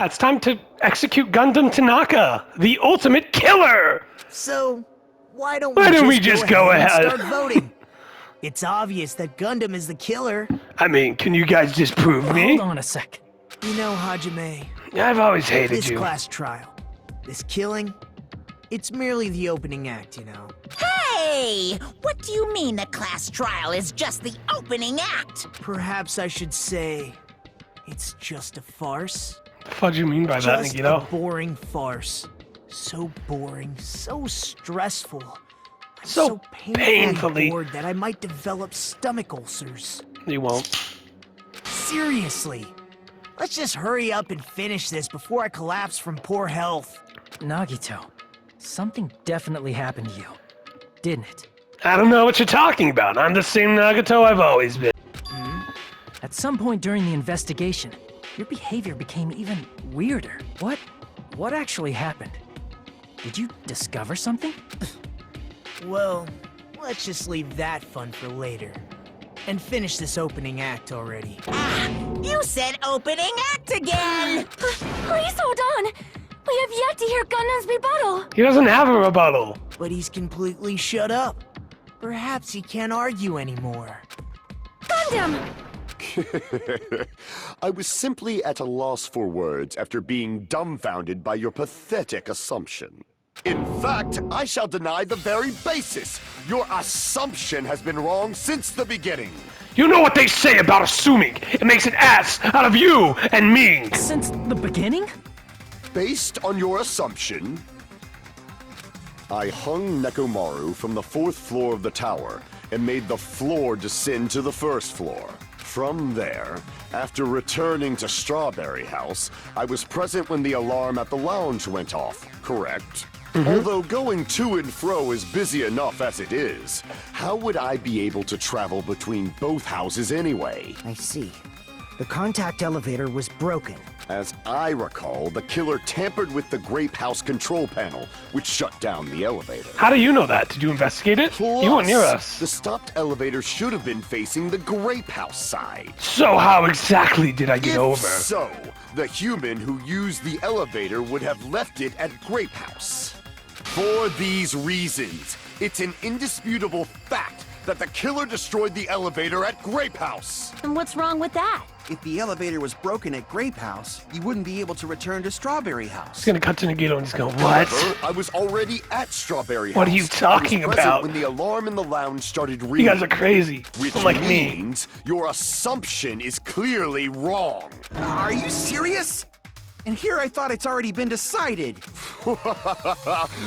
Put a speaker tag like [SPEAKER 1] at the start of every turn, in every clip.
[SPEAKER 1] It's time to execute Gundam Tanaka, the ultimate killer!
[SPEAKER 2] So, why don't
[SPEAKER 1] we just go ahead
[SPEAKER 2] and start voting? It's obvious that Gundam is the killer.
[SPEAKER 1] I mean, can you guys just prove me?
[SPEAKER 3] Hold on a sec.
[SPEAKER 2] You know, Hajime,
[SPEAKER 1] I've always hated
[SPEAKER 2] this
[SPEAKER 1] you.
[SPEAKER 2] class trial, this killing, it's merely the opening act, you know.
[SPEAKER 4] Hey! What do you mean a class trial is just the opening act?
[SPEAKER 2] Perhaps I should say, it's just a farce.
[SPEAKER 1] What the fuck do you mean by that,
[SPEAKER 2] Just a
[SPEAKER 1] Nagito?
[SPEAKER 2] boring farce. So boring, so stressful. I'm
[SPEAKER 1] So painfully
[SPEAKER 2] bored that I might develop stomach ulcers.
[SPEAKER 1] You won't.
[SPEAKER 2] Seriously. Let's just hurry up and finish this before I collapse from poor health.
[SPEAKER 3] Nagito, something definitely happened to you, didn't it?
[SPEAKER 1] I don't know what you're talking about. I'm the same Nagato I've always been.
[SPEAKER 3] At some point during the investigation, your behavior became even weirder. What actually happened? Did you discover something?
[SPEAKER 2] Well, let's just leave that fun for later. And finish this opening act already.
[SPEAKER 4] You said opening act again!
[SPEAKER 5] Please hold on! We have yet to hear Gundam's rebuttal!
[SPEAKER 1] He doesn't have a rebuttal.
[SPEAKER 2] But he's completely shut up. Perhaps he can't argue anymore.
[SPEAKER 5] Gundam!
[SPEAKER 6] I was simply at a loss for words after being dumbfounded by your pathetic assumption. In fact, I shall deny the very basis. Your assumption has been wrong since the beginning.
[SPEAKER 1] You know what they say about assuming. It makes an ass out of you and me.
[SPEAKER 3] Since the beginning?
[SPEAKER 6] Based on your assumption, I hung Nekomaru from the 4th floor of the tower and made the floor descend to the 1st floor. From there, after returning to Strawberry House, I was present when the alarm at the lounge went off, correct? Although going to and fro is busy enough as it is, how would I be able to travel between both houses anyway?
[SPEAKER 7] I see. The contact elevator was broken.
[SPEAKER 6] As I recall, the killer tampered with the Grape House control panel, which shut down the elevator.
[SPEAKER 1] How do you know that? Did you investigate it? You weren't near us.
[SPEAKER 6] The stopped elevator should have been facing the Grape House side.
[SPEAKER 1] So how exactly did I get
[SPEAKER 6] If
[SPEAKER 1] over?
[SPEAKER 6] so, the human who used the elevator would have left it at Grape House. For these reasons, it's an indisputable fact that the killer destroyed the elevator at Grape House.
[SPEAKER 5] And what's wrong with that?
[SPEAKER 8] If the elevator was broken at Grape House, you wouldn't be able to return to Strawberry
[SPEAKER 1] He's
[SPEAKER 8] House.
[SPEAKER 1] gonna cut to Nagito and he's going, what?
[SPEAKER 6] However, I was already at Strawberry House.
[SPEAKER 1] What are you talking
[SPEAKER 6] I was present
[SPEAKER 1] about?
[SPEAKER 6] when the alarm in the lounge started ringing.
[SPEAKER 1] You guys are crazy.
[SPEAKER 6] Which
[SPEAKER 1] Like me.
[SPEAKER 6] means your assumption is clearly wrong.
[SPEAKER 8] Are you serious? And here I thought it's already been decided.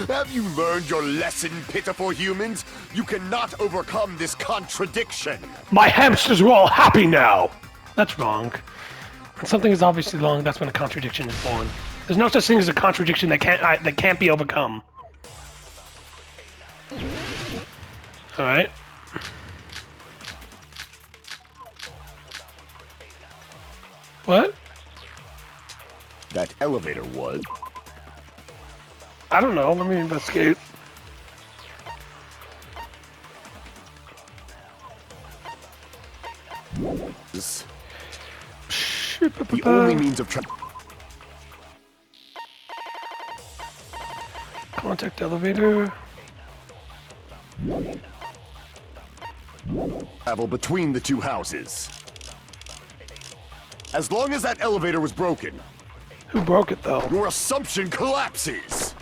[SPEAKER 6] Have you learned your lesson, pitiful humans? You cannot overcome this contradiction.
[SPEAKER 1] My hamsters are all happy now. That's wrong. When something is obviously wrong, that's when a contradiction is born. There's no such thing as a contradiction that can't be overcome. All right. What?
[SPEAKER 6] That elevator was.
[SPEAKER 1] I don't know. Let me investigate.
[SPEAKER 6] The only means of
[SPEAKER 1] Contact elevator.
[SPEAKER 6] travel between the two houses. As long as that elevator was broken,
[SPEAKER 1] Who broke it though?
[SPEAKER 6] your assumption collapses.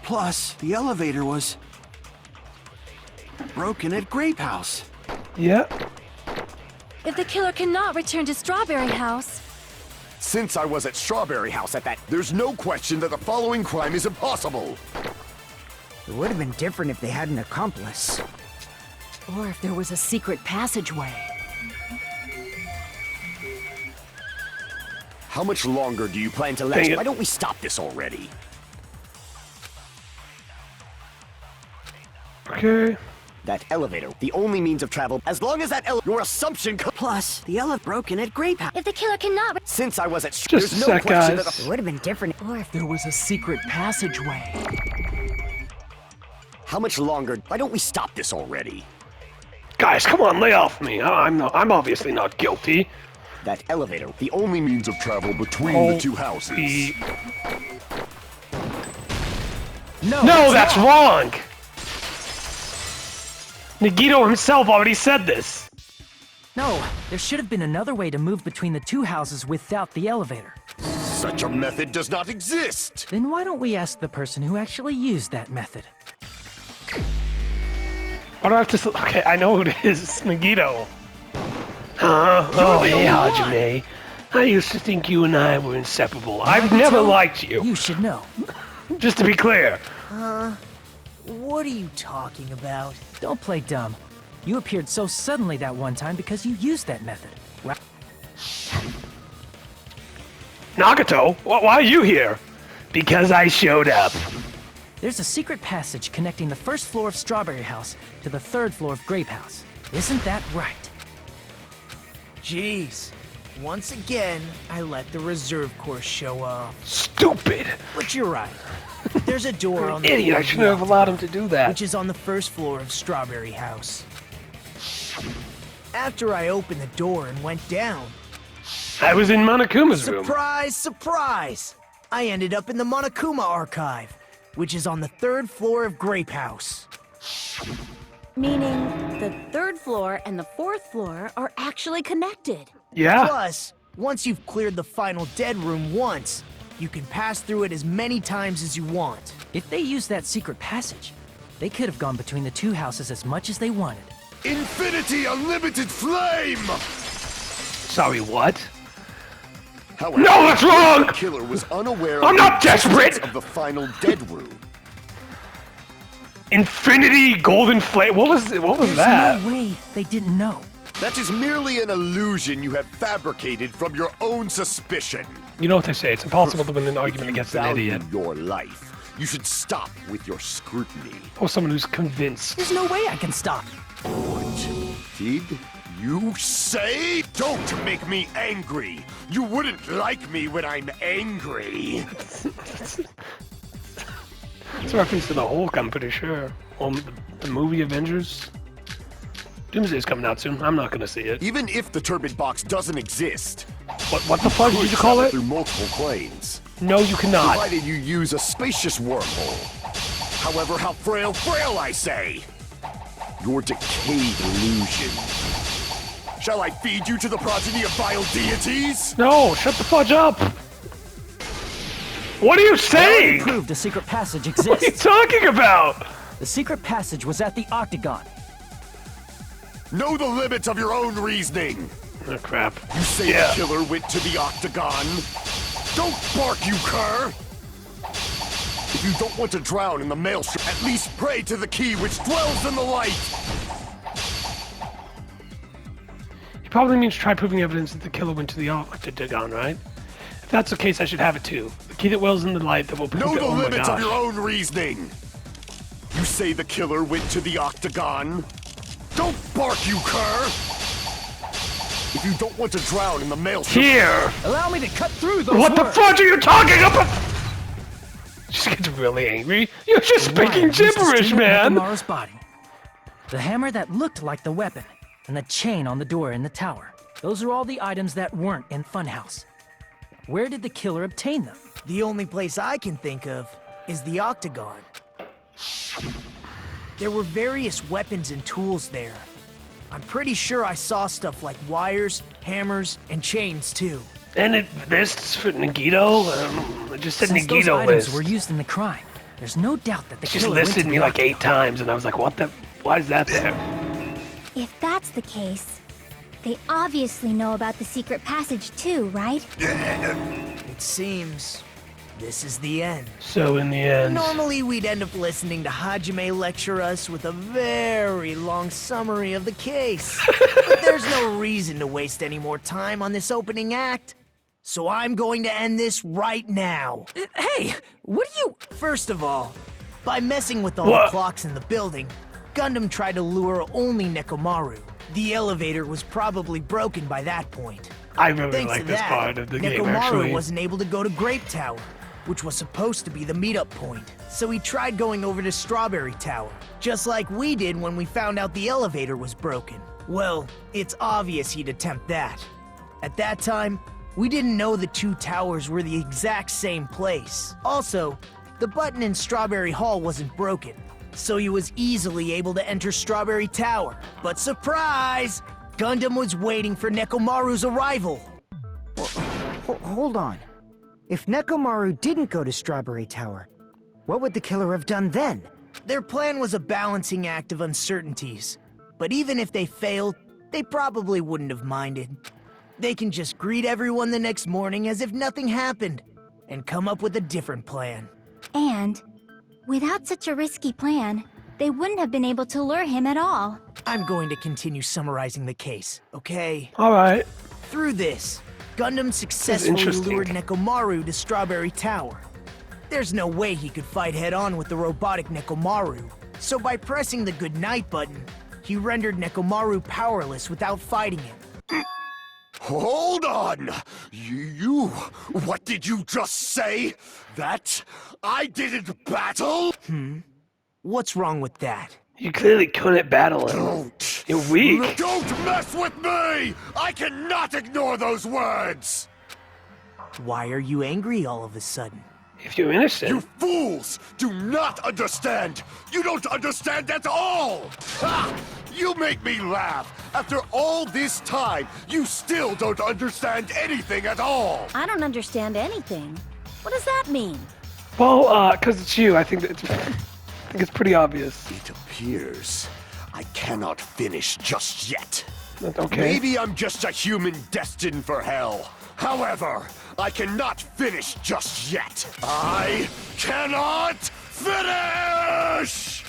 [SPEAKER 8] Plus, the elevator was broken at Grape House.
[SPEAKER 1] Yeah.
[SPEAKER 5] If the killer cannot return to Strawberry House,
[SPEAKER 6] Since I was at Strawberry House at that, there's no question that the following crime is impossible.
[SPEAKER 7] It would have been different if they had an accomplice.
[SPEAKER 5] or if there was a secret passageway.
[SPEAKER 6] How much longer do you plan to last? Why don't we stop this already?
[SPEAKER 1] Okay.
[SPEAKER 6] That elevator, the only means of travel, as long as that your assumption
[SPEAKER 7] Plus, the elevator broken at Grape House.
[SPEAKER 5] If the killer cannot...
[SPEAKER 6] Since I was at
[SPEAKER 1] Just
[SPEAKER 6] there's
[SPEAKER 1] a
[SPEAKER 6] no
[SPEAKER 1] sec,
[SPEAKER 6] question
[SPEAKER 1] guys.
[SPEAKER 6] that
[SPEAKER 7] It would have been different.
[SPEAKER 3] Or if there was a secret passageway.
[SPEAKER 6] How much longer? Why don't we stop this already?
[SPEAKER 1] Guys, come on, lay off me. I'm obviously not guilty.
[SPEAKER 6] That elevator, the only means of travel between the two houses.
[SPEAKER 1] No, that's wrong! Nagito himself already said this.
[SPEAKER 3] No, there should have been another way to move between the two houses without the elevator.
[SPEAKER 6] Such a method does not exist!
[SPEAKER 3] Then why don't we ask the person who actually used that method?
[SPEAKER 1] Why do I have to... Okay, I know who it is. It's Nagito. Oh, hey, Hajime. I used to think you and I were inseparable. I've never liked you.
[SPEAKER 3] You should know.
[SPEAKER 1] Just to be clear.
[SPEAKER 2] What are you talking about?
[SPEAKER 3] Don't play dumb. You appeared so suddenly that one time because you used that method. Right?
[SPEAKER 1] Nagato, why are you here? Because I showed up.
[SPEAKER 3] There's a secret passage connecting the first floor of Strawberry House to the third floor of Grape House. Isn't that right?
[SPEAKER 2] Jeez. Once again, I let the reserve course show off.
[SPEAKER 1] Stupid.
[SPEAKER 2] But you're right. There's a door on the
[SPEAKER 1] Idiot,
[SPEAKER 2] floor
[SPEAKER 1] I
[SPEAKER 2] of
[SPEAKER 1] shouldn't have
[SPEAKER 2] the
[SPEAKER 1] allowed him to do that.
[SPEAKER 2] which is on the first floor of Strawberry House. After I opened the door and went down,
[SPEAKER 1] I was in Monokuma's room.
[SPEAKER 2] surprise, surprise! I ended up in the Monokuma archive, which is on the third floor of Grape House.
[SPEAKER 5] Meaning, the third floor and the fourth floor are actually connected.
[SPEAKER 1] Yeah?
[SPEAKER 2] Plus, once you've cleared the final dead room once, you can pass through it as many times as you want.
[SPEAKER 3] If they used that secret passage, they could have gone between the two houses as much as they wanted.
[SPEAKER 6] Infinity Unlimited Flame!
[SPEAKER 1] Sorry, what?
[SPEAKER 6] However,
[SPEAKER 1] No, that's wrong!
[SPEAKER 6] the killer was unaware
[SPEAKER 1] I'm
[SPEAKER 6] of
[SPEAKER 1] not
[SPEAKER 6] the existence
[SPEAKER 1] desperate!
[SPEAKER 6] of the final dead room.
[SPEAKER 1] Infinity Golden Flame. What was
[SPEAKER 3] There's
[SPEAKER 1] that?
[SPEAKER 3] no way they didn't know.
[SPEAKER 6] That is merely an illusion you have fabricated from your own suspicion.
[SPEAKER 1] You know what they say, it's impossible to win an argument
[SPEAKER 6] If you
[SPEAKER 1] against an
[SPEAKER 6] value
[SPEAKER 1] idiot.
[SPEAKER 6] your life, you should stop with your scrutiny.
[SPEAKER 1] Or someone who's convinced.
[SPEAKER 3] There's no way I can stop.
[SPEAKER 6] What did you say? Don't make me angry. You wouldn't like me when I'm angry.
[SPEAKER 1] It's a reference to the Hulk, I'm pretty sure. The movie Avengers. Doomsday's coming out soon. I'm not gonna see it.
[SPEAKER 6] Even if the turbid box doesn't exist,
[SPEAKER 1] What the fuck did you call it?
[SPEAKER 6] through multiple planes,
[SPEAKER 1] No, you cannot.
[SPEAKER 6] provided you use a spacious wormhole. However, how frail, I say. Your decayed illusion. Shall I feed you to the progeny of vile deities?
[SPEAKER 1] No, shut the fudge up. What are you saying?
[SPEAKER 3] Proved a secret passage
[SPEAKER 1] What are you
[SPEAKER 3] exists.
[SPEAKER 1] talking about?
[SPEAKER 3] The secret passage was at the Octagon.
[SPEAKER 6] Know the limits of your own reasoning.
[SPEAKER 1] Oh, crap.
[SPEAKER 6] You say
[SPEAKER 1] Yeah.
[SPEAKER 6] the killer went to the Octagon. Don't bark, you cur! If you don't want to drown in the maelstrom, at least pray to the key which dwells in the light!
[SPEAKER 1] He probably means try proving evidence that the killer went to the Octagon, right? If that's the case, I should have it too. The key that wells in the light that will prove
[SPEAKER 6] Know
[SPEAKER 1] that,
[SPEAKER 6] the
[SPEAKER 1] oh my
[SPEAKER 6] limits of
[SPEAKER 1] gosh.
[SPEAKER 6] your own reasoning! You say the killer went to the Octagon. Don't bark, you cur! If you don't want to drown in the maelstrom...
[SPEAKER 1] Here!
[SPEAKER 3] Allow me to cut through those
[SPEAKER 1] What the
[SPEAKER 3] words.
[SPEAKER 1] fudge are you talking about? She gets really angry. You're just speaking
[SPEAKER 3] Wire used to
[SPEAKER 1] gibberish,
[SPEAKER 3] string up
[SPEAKER 1] man!
[SPEAKER 3] Nekomaru's body. The hammer that looked like the weapon, and the chain on the door in the tower. Those are all the items that weren't in Funhouse. Where did the killer obtain them?
[SPEAKER 2] The only place I can think of is the Octagon. There were various weapons and tools there. I'm pretty sure I saw stuff like wires, hammers, and chains too.
[SPEAKER 1] And this for Nagito? I just said
[SPEAKER 3] Since those
[SPEAKER 1] Nagito
[SPEAKER 3] items
[SPEAKER 1] list.
[SPEAKER 3] were used in the crime, there's no doubt that the
[SPEAKER 1] It just
[SPEAKER 3] killer went
[SPEAKER 1] listed
[SPEAKER 3] to
[SPEAKER 1] me
[SPEAKER 3] the
[SPEAKER 1] like 8
[SPEAKER 3] Octagon.
[SPEAKER 1] times, and I was like, what the? Why is that there?
[SPEAKER 9] If that's the case, they obviously know about the secret passage too, right?
[SPEAKER 2] It seems this is the end.
[SPEAKER 1] So in the end,
[SPEAKER 2] Normally, we'd end up listening to Hajime lecture us with a very long summary of the case. But there's no reason to waste any more time on this opening act. So I'm going to end this right now.
[SPEAKER 3] Hey, what do you...
[SPEAKER 2] First of all, by messing with all
[SPEAKER 1] What?
[SPEAKER 2] the clocks in the building, Gundam tried to lure only Nekomaru. The elevator was probably broken by that point.
[SPEAKER 1] I really
[SPEAKER 2] Thanks
[SPEAKER 1] like
[SPEAKER 2] to
[SPEAKER 1] this
[SPEAKER 2] that,
[SPEAKER 1] part of the game,
[SPEAKER 2] Nekomaru
[SPEAKER 1] actually.
[SPEAKER 2] wasn't able to go to Grape Tower, which was supposed to be the meetup point. So he tried going over to Strawberry Tower, just like we did when we found out the elevator was broken. Well, it's obvious he'd attempt that. At that time, we didn't know the two towers were the exact same place. Also, the button in Strawberry Hall wasn't broken, so he was easily able to enter Strawberry Tower. But surprise! Gundam was waiting for Nekomaru's arrival.
[SPEAKER 7] Hold on. If Nekomaru didn't go to Strawberry Tower, what would the killer have done then?
[SPEAKER 2] Their plan was a balancing act of uncertainties. But even if they failed, they probably wouldn't have minded. They can just greet everyone the next morning as if nothing happened, and come up with a different plan.
[SPEAKER 9] And without such a risky plan, they wouldn't have been able to lure him at all.
[SPEAKER 2] I'm going to continue summarizing the case, okay?
[SPEAKER 1] Alright.
[SPEAKER 2] Through this, Gundam successfully lured Nekomaru to Strawberry Tower. There's no way he could fight head-on with the robotic Nekomaru, so by pressing the goodnight button, he rendered Nekomaru powerless without fighting him.
[SPEAKER 6] Hold on! What did you just say? That I didn't battle?
[SPEAKER 2] What's wrong with that?
[SPEAKER 1] You clearly couldn't battle him.
[SPEAKER 6] Don't!
[SPEAKER 1] You're weak.
[SPEAKER 6] Don't mess with me! I cannot ignore those words!
[SPEAKER 2] Why are you angry all of a sudden?
[SPEAKER 1] If you're innocent.
[SPEAKER 6] You fools do not understand! You don't understand at all! Ha! You make me laugh! After all this time, you still don't understand anything at all!
[SPEAKER 5] I don't understand anything. What does that mean?
[SPEAKER 1] Well, because it's you, I think it's pretty obvious.
[SPEAKER 6] It appears I cannot finish just yet.
[SPEAKER 1] Okay.
[SPEAKER 6] Maybe I'm just a human destined for hell. However, I cannot finish just yet. I cannot finish!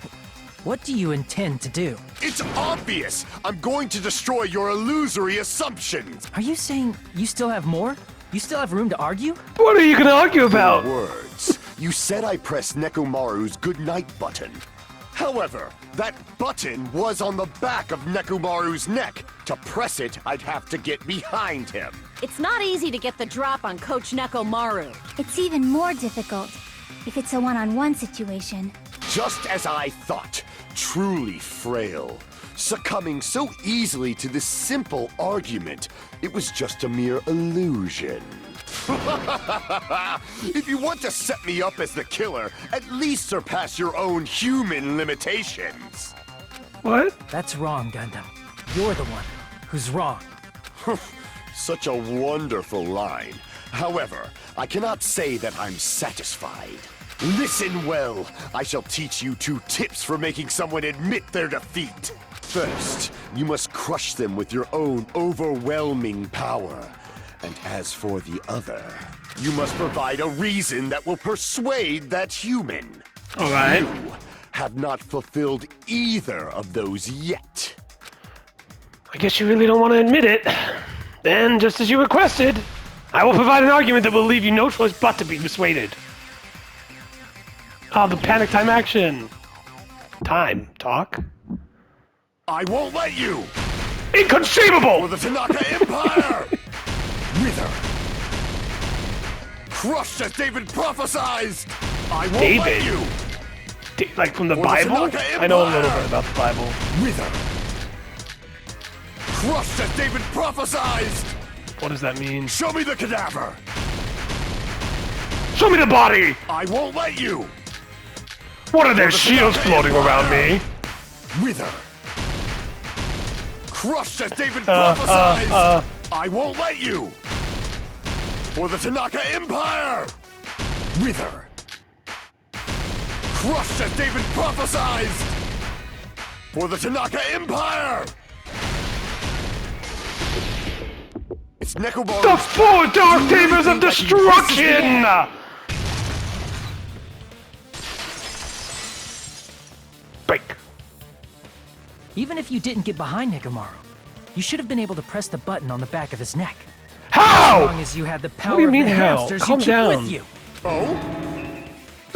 [SPEAKER 3] What do you intend to do?
[SPEAKER 6] It's obvious! I'm going to destroy your illusory assumptions!
[SPEAKER 3] Are you saying you still have more? You still have room to argue?
[SPEAKER 1] What are you gonna argue about?
[SPEAKER 6] Words. You said I pressed Nekomaru's goodnight button. However, that button was on the back of Nekomaru's neck. To press it, I'd have to get behind him.
[SPEAKER 5] It's not easy to get the drop on Coach Nekomaru.
[SPEAKER 9] It's even more difficult if it's a one-on-one situation.
[SPEAKER 6] Just as I thought, truly frail. Succumbing so easily to this simple argument, it was just a mere illusion. If you want to set me up as the killer, at least surpass your own human limitations.
[SPEAKER 1] What?
[SPEAKER 3] That's wrong, Gundam. You're the one who's wrong.
[SPEAKER 6] Such a wonderful line. However, I cannot say that I'm satisfied. Listen well. I shall teach you 2 tips for making someone admit their defeat. First, you must crush them with your own overwhelming power. And as for the other, you must provide a reason that will persuade that human.
[SPEAKER 1] All right.
[SPEAKER 6] You have not fulfilled either of those yet.
[SPEAKER 1] I guess you really don't want to admit it. Then, just as you requested, I will provide an argument that will leave you no choice but to be persuaded. Oh, the panic time action. Talk.
[SPEAKER 6] I won't let you!
[SPEAKER 1] Inconceivable!
[SPEAKER 6] For the Tanaka Empire! Wither! Crushed as David prophesied! I won't let you!
[SPEAKER 1] Like from the
[SPEAKER 6] For
[SPEAKER 1] Bible?
[SPEAKER 6] the Tanaka
[SPEAKER 1] I know a little
[SPEAKER 6] Empire!
[SPEAKER 1] bit about the Bible.
[SPEAKER 6] Wither! Crushed as David prophesied!
[SPEAKER 1] What does that mean?
[SPEAKER 6] Show me the cadaver!
[SPEAKER 1] Show me the body!
[SPEAKER 6] I won't let you!
[SPEAKER 1] What are there shields floating around me?
[SPEAKER 6] Wither! Crushed as David prophesied! I won't let you! For the Tanaka Empire! Wither! Crushed as David prophesied! For the Tanaka Empire! It's Nekomaru.
[SPEAKER 1] The 4 Dark Sabers of Destruction! Break.
[SPEAKER 3] Even if you didn't get behind Nekomaru, you should have been able to press the button on the back of his neck.
[SPEAKER 1] How?
[SPEAKER 3] As long as you had the power
[SPEAKER 1] What do you mean
[SPEAKER 3] of the
[SPEAKER 1] how?
[SPEAKER 3] hamsters
[SPEAKER 1] Calm
[SPEAKER 3] you keep
[SPEAKER 1] down.
[SPEAKER 3] with you.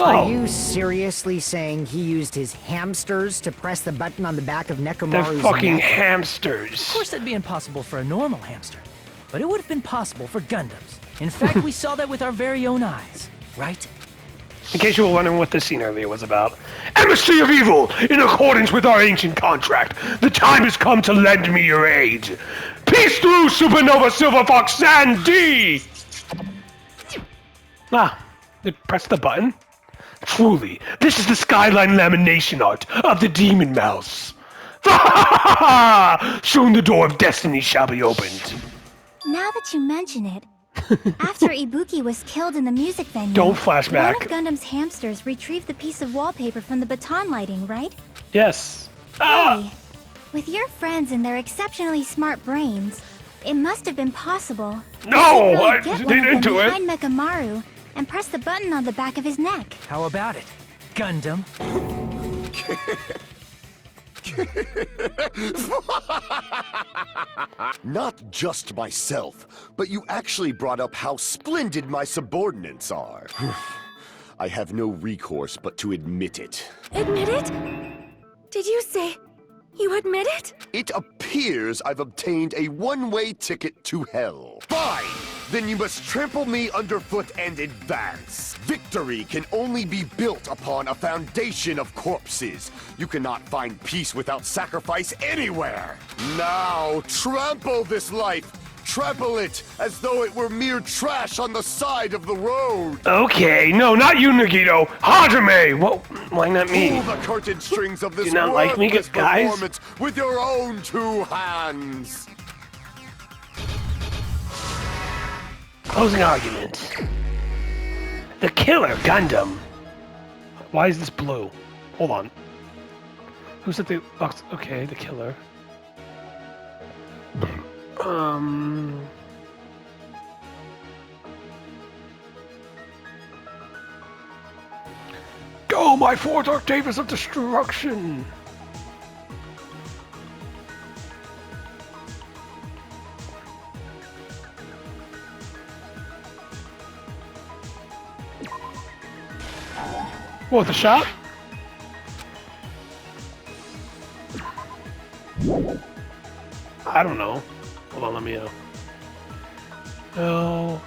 [SPEAKER 7] Are you seriously saying he used his hamsters to press the button on the back of
[SPEAKER 1] They're
[SPEAKER 7] Nekomaru's
[SPEAKER 1] fucking
[SPEAKER 7] neck?
[SPEAKER 1] hamsters.
[SPEAKER 3] Of course that'd be impossible for a normal hamster, but it would have been possible for Gundams. In fact, we saw that with our very own eyes, right?
[SPEAKER 1] In case you were wondering what this scene earlier was about. Embassy of Evil! In accordance with our ancient contract, the time has come to lend me your aid. Peace through, Supernova Silver Fox Sandy! Ah, they pressed the button? Truly, this is the skyline lamination art of the Demon Mouse. Soon the door of destiny shall be opened.
[SPEAKER 9] Now that you mention it, after Ibuki was killed in the music venue,
[SPEAKER 1] Don't flashback.
[SPEAKER 9] one of Gundam's hamsters retrieved the piece of wallpaper from the baton lighting, right?
[SPEAKER 1] Yes.
[SPEAKER 9] Hey, with your friends and their exceptionally smart brains, it must have been possible.
[SPEAKER 1] No,
[SPEAKER 9] You
[SPEAKER 1] I
[SPEAKER 9] should really get
[SPEAKER 1] didn't
[SPEAKER 9] one of them
[SPEAKER 1] do it.
[SPEAKER 9] behind Mekamaru and press the button on the back of his neck.
[SPEAKER 3] How about it, Gundam?
[SPEAKER 6] Not just myself, but you actually brought up how splendid my subordinates are. I have no recourse but to admit it.
[SPEAKER 5] Admit it? Did you say you admit it?
[SPEAKER 6] It appears I've obtained a one-way ticket to hell. Fine! Then you must trample me underfoot and advance. Victory can only be built upon a foundation of corpses. You cannot find peace without sacrifice anywhere. Now, trample this life. Trample it as though it were mere trash on the side of the road.
[SPEAKER 1] Okay, no, not you, Nagito. Hajime! Well, why not me?
[SPEAKER 6] Pull the curtain strings of this
[SPEAKER 1] You not like me,
[SPEAKER 6] worthless
[SPEAKER 1] guys?
[SPEAKER 6] performance with your own two hands.
[SPEAKER 1] Closing argument. The killer, Gundam. Why is this blue? Hold on. Who's at the... Oh, okay, the killer. Go, my four Dark Davis of destruction! What, the shot? I don't know. Hold on, let me Oh.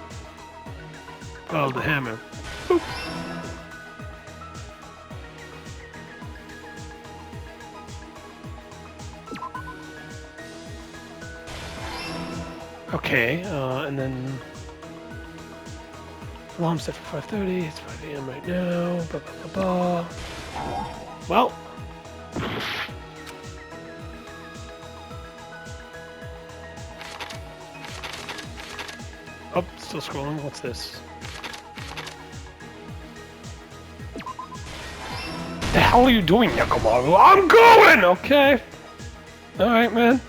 [SPEAKER 1] Oh, the hammer. Boop. Okay, and then alarm set for 5:30. It's 5 a.m. right now. Blah, blah, blah, blah. Well. Oh, still scrolling. What's this? The hell are you doing, Nekomaru? I'm going! Okay. Alright, man.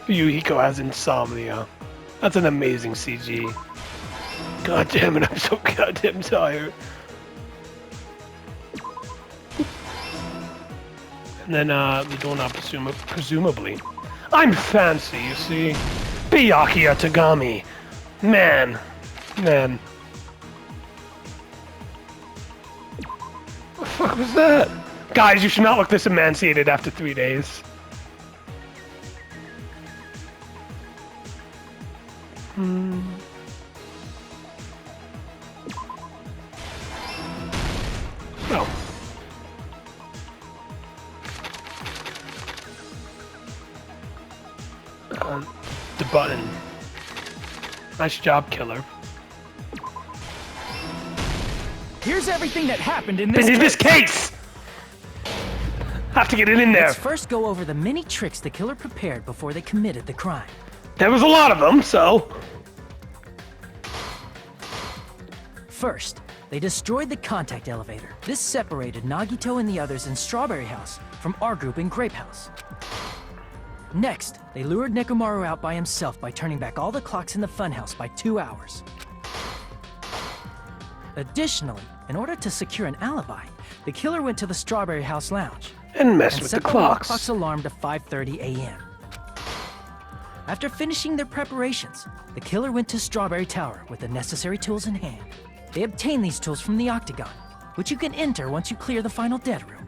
[SPEAKER 1] Yuhiko has insomnia. That's an amazing CG. God damn it, I'm so goddamn tired. And then, the doorknob presumably. I'm fancy, you see. Byakuya Tagami. Man. Man. What the fuck was that? Guys, you should not look this emancipated after 3 days. Oh. The button. Nice job, killer.
[SPEAKER 3] Here's everything that happened in this
[SPEAKER 1] This case! Have to get it in there.
[SPEAKER 3] Let's first go over the many tricks the killer prepared before they committed the crime.
[SPEAKER 1] There was a lot of them, so...
[SPEAKER 3] First, they destroyed the contact elevator. This separated Nagito and the others in Strawberry House from our group in Grape House. Next, they lured Nekomaru out by himself by turning back all the clocks in the funhouse by 2 hours. Additionally, in order to secure an alibi, the killer went to the Strawberry House lounge
[SPEAKER 1] And mess with the
[SPEAKER 3] set
[SPEAKER 1] clocks.
[SPEAKER 3] clock's alarm to 5:30 a.m. After finishing their preparations, the killer went to Strawberry Tower with the necessary tools in hand. They obtained these tools from the Octagon, which you can enter once you clear the final dead room.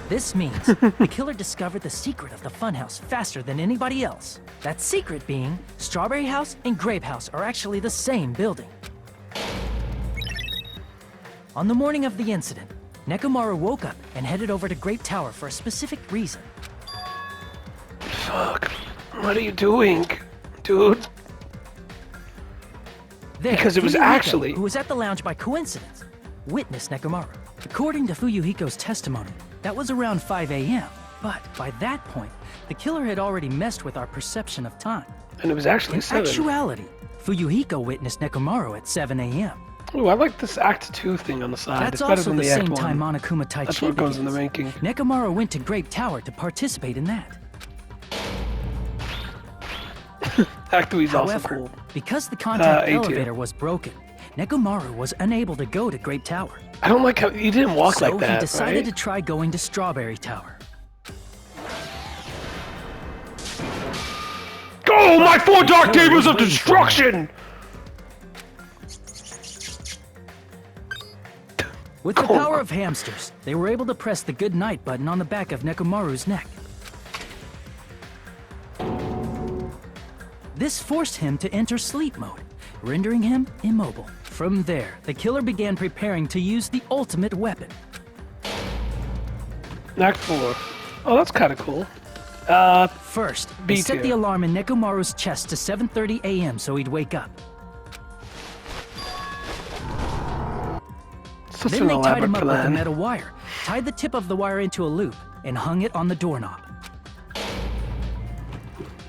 [SPEAKER 3] This means the killer discovered the secret of the funhouse faster than anybody else. That secret being, Strawberry House and Grape House are actually the same building. On the morning of the incident, Nekomaru woke up and headed over to Grape Tower for a specific reason.
[SPEAKER 1] Fuck. What are you doing, dude?
[SPEAKER 3] There,
[SPEAKER 1] Because it was
[SPEAKER 3] Fuyuhiko,
[SPEAKER 1] actually...
[SPEAKER 3] who was at the lounge by coincidence, witnessed Nekomaru. According to Fuyuhiko's testimony, that was around 5 a.m. But by that point, the killer had already messed with our perception of time.
[SPEAKER 1] And it was actually
[SPEAKER 3] In
[SPEAKER 1] 7.
[SPEAKER 3] actuality, Fuyuhiko witnessed Nekomaru at 7 a.m.
[SPEAKER 1] Ooh, I like this Act 2 thing on the side.
[SPEAKER 3] That's
[SPEAKER 1] it's better
[SPEAKER 3] also
[SPEAKER 1] than
[SPEAKER 3] the
[SPEAKER 1] the Act
[SPEAKER 3] same
[SPEAKER 1] 1.
[SPEAKER 3] time Monokuma Tai
[SPEAKER 1] That's
[SPEAKER 3] Chi
[SPEAKER 1] what goes in the
[SPEAKER 3] begins.
[SPEAKER 1] ranking.
[SPEAKER 3] Nekomaru went to Grape Tower to participate in that.
[SPEAKER 1] Act 3 is also
[SPEAKER 3] However,
[SPEAKER 1] cool.
[SPEAKER 3] because the contact
[SPEAKER 1] A tier.
[SPEAKER 3] elevator was broken, Nekomaru was unable to go to Grape Tower.
[SPEAKER 1] I don't like how... You didn't walk
[SPEAKER 3] So
[SPEAKER 1] like that,
[SPEAKER 3] he decided
[SPEAKER 1] right?
[SPEAKER 3] to try going to Strawberry Tower.
[SPEAKER 1] Go, my 4 Dark
[SPEAKER 3] killer
[SPEAKER 1] Demons
[SPEAKER 3] was
[SPEAKER 1] of
[SPEAKER 3] waiting for him.
[SPEAKER 1] Destruction!
[SPEAKER 3] With the
[SPEAKER 1] Come
[SPEAKER 3] power
[SPEAKER 1] on.
[SPEAKER 3] of hamsters, they were able to press the good night button on the back of Nekomaru's neck. This forced him to enter sleep mode, rendering him immobile. From there, the killer began preparing to use the ultimate weapon.
[SPEAKER 1] Act 4. Oh, that's kind of cool.
[SPEAKER 3] First,
[SPEAKER 1] B
[SPEAKER 3] they set
[SPEAKER 1] tier.
[SPEAKER 3] the alarm in Nekomaru's chest to 7:30 a.m. so he'd wake up.
[SPEAKER 1] Such
[SPEAKER 3] Then
[SPEAKER 1] an
[SPEAKER 3] they tied
[SPEAKER 1] elaborate
[SPEAKER 3] him up with a
[SPEAKER 1] plan.
[SPEAKER 3] metal wire, tied the tip of the wire into a loop, and hung it on the doorknob.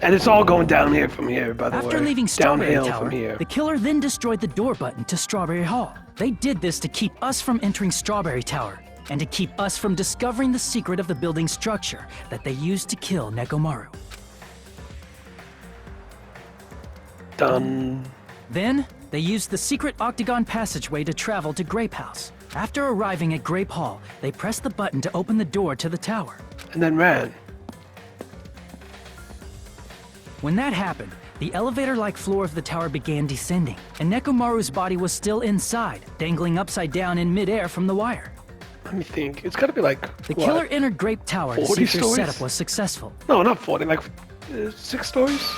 [SPEAKER 1] And it's all going down here from here, by the way.
[SPEAKER 3] After leaving Strawberry
[SPEAKER 1] Downhill
[SPEAKER 3] Tower,
[SPEAKER 1] from here.
[SPEAKER 3] the killer then destroyed the door button to Strawberry Hall. They did this to keep us from entering Strawberry Tower, and to keep us from discovering the secret of the building's structure that they used to kill Nekomaru.
[SPEAKER 1] Done.
[SPEAKER 3] Then, they used the secret octagon passageway to travel to Grape House. After arriving at Grape Hall, they pressed the button to open the door to the tower.
[SPEAKER 1] And then ran.
[SPEAKER 3] When that happened, the elevator-like floor of the tower began descending, and Nekomaru's body was still inside, dangling upside down in midair from the wire.
[SPEAKER 1] Let me think. It's gotta be like,
[SPEAKER 3] The
[SPEAKER 1] what?
[SPEAKER 3] killer entered Grape Tower to
[SPEAKER 1] 40
[SPEAKER 3] see if their
[SPEAKER 1] stories?
[SPEAKER 3] setup was successful.
[SPEAKER 1] No, not 40, like 6 stories?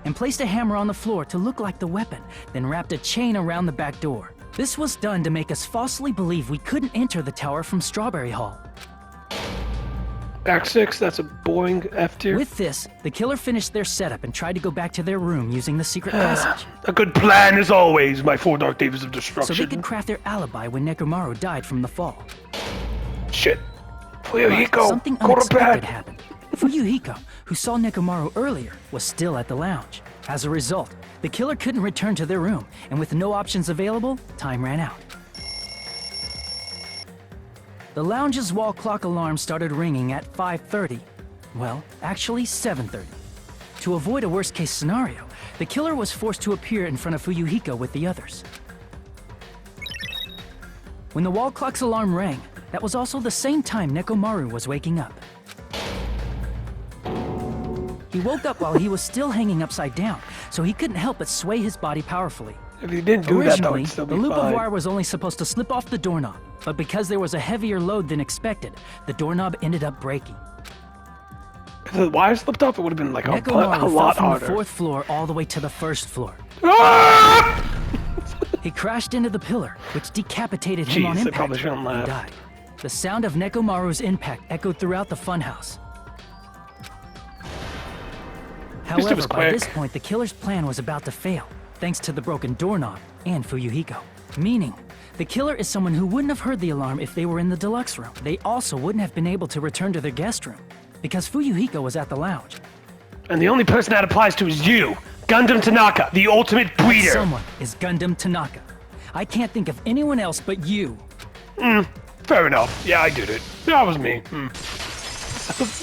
[SPEAKER 3] And placed a hammer on the floor to look like the weapon, then wrapped a chain around the back door. This was done to make us falsely believe we couldn't enter the tower from Strawberry Hall.
[SPEAKER 1] Act 6, that's a boring F tier.
[SPEAKER 3] With this, the killer finished their setup and tried to go back to their room using the secret passage,
[SPEAKER 1] A good plan as always, my 4 Dark Demons of
[SPEAKER 3] so
[SPEAKER 1] Destruction.
[SPEAKER 3] they could craft their alibi when Nekomaru died from the fall.
[SPEAKER 1] Shit.
[SPEAKER 3] But
[SPEAKER 1] Fuyuhiko,
[SPEAKER 3] something
[SPEAKER 1] go to
[SPEAKER 3] unexpected
[SPEAKER 1] bed.
[SPEAKER 3] happened. Fuyuhiko, who saw Nekomaru earlier, was still at the lounge. As a result, the killer couldn't return to their room, and with no options available, time ran out. The lounge's wall clock alarm started ringing at 5:30. Well, actually 7:30. To avoid a worst-case scenario, the killer was forced to appear in front of Fuyuhiko with the others. When the wall clock's alarm rang, that was also the same time Nekomaru was waking up. He woke up while he was still hanging upside down, so he couldn't help but sway his body powerfully.
[SPEAKER 1] If you didn't do that, that
[SPEAKER 3] Originally,
[SPEAKER 1] would still
[SPEAKER 3] the
[SPEAKER 1] be
[SPEAKER 3] loop of
[SPEAKER 1] fine.
[SPEAKER 3] wire was only supposed to slip off the doorknob, but because there was a heavier load than expected, the doorknob ended up breaking.
[SPEAKER 1] If the wire slipped off, it would have been like a
[SPEAKER 3] Nekomaru fell
[SPEAKER 1] lot
[SPEAKER 3] from
[SPEAKER 1] harder.
[SPEAKER 3] the 4th floor all the way to the 1st floor.
[SPEAKER 1] Ah!
[SPEAKER 3] He crashed into the pillar, which decapitated him on
[SPEAKER 1] Jeez, I
[SPEAKER 3] impact
[SPEAKER 1] probably shouldn't
[SPEAKER 3] and
[SPEAKER 1] laugh.
[SPEAKER 3] died. The sound of Nekomaru's impact echoed throughout the funhouse. However,
[SPEAKER 1] was
[SPEAKER 3] by this
[SPEAKER 1] quick.
[SPEAKER 3] point, the killer's plan was about to fail, thanks to the broken doorknob and Fuyuhiko. Meaning, the killer is someone who wouldn't have heard the alarm if they were in the deluxe room. They also wouldn't have been able to return to their guest room, because Fuyuhiko was at the lounge.
[SPEAKER 1] And the only person that applies to is you, Gundam Tanaka, the ultimate breeder.
[SPEAKER 3] Someone is Gundam Tanaka. I can't think of anyone else but you.
[SPEAKER 1] Fair enough. Yeah, I did it. That was me.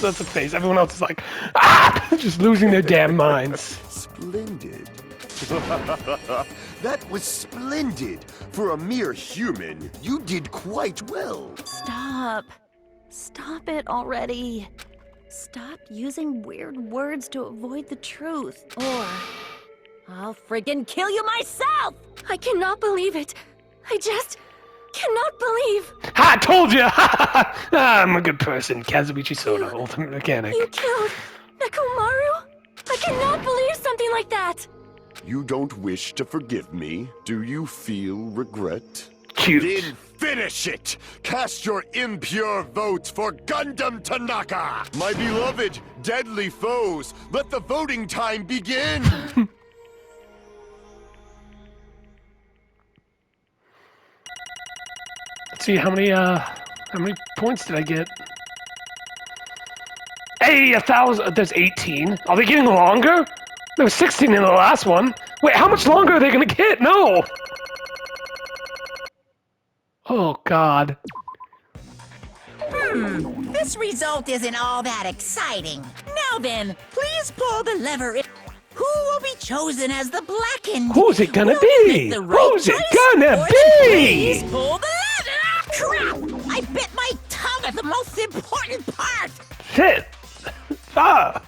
[SPEAKER 1] That's a face. Everyone else is like, ah! Just losing their damn minds.
[SPEAKER 6] Splendid. That was splendid. For a mere human, you did quite well.
[SPEAKER 5] Stop. Stop it already. Stop using weird words to avoid the truth. Or I'll friggin' kill you myself! I cannot believe it. I just cannot believe.
[SPEAKER 1] Ha! I told you! I'm a good person. Kazuichi Soda, ultimate mechanic.
[SPEAKER 5] You killed Nekomaru? I cannot believe something like that.
[SPEAKER 6] You don't wish to forgive me? Do you feel regret?
[SPEAKER 1] Cute.
[SPEAKER 6] Then finish it! Cast your impure votes for Gundam Tanaka! My beloved, deadly foes, let the voting time begin!
[SPEAKER 1] Let's see, how many points did I get? Hey, 1,000, there's 18. Are they getting longer? There was 16 in the last one. Wait, how much longer are they gonna get? No! Oh, God.
[SPEAKER 4] This result isn't all that exciting. Now then, please pull the lever. Who will be chosen as the blackened?
[SPEAKER 1] Who's it gonna
[SPEAKER 4] Will
[SPEAKER 1] be?
[SPEAKER 4] you make the right
[SPEAKER 1] Who's it
[SPEAKER 4] choice,
[SPEAKER 1] gonna
[SPEAKER 4] or
[SPEAKER 1] be?
[SPEAKER 4] Please pull the lever. Ah, crap! I bit my tongue at the most important part.
[SPEAKER 1] Shit! Ah!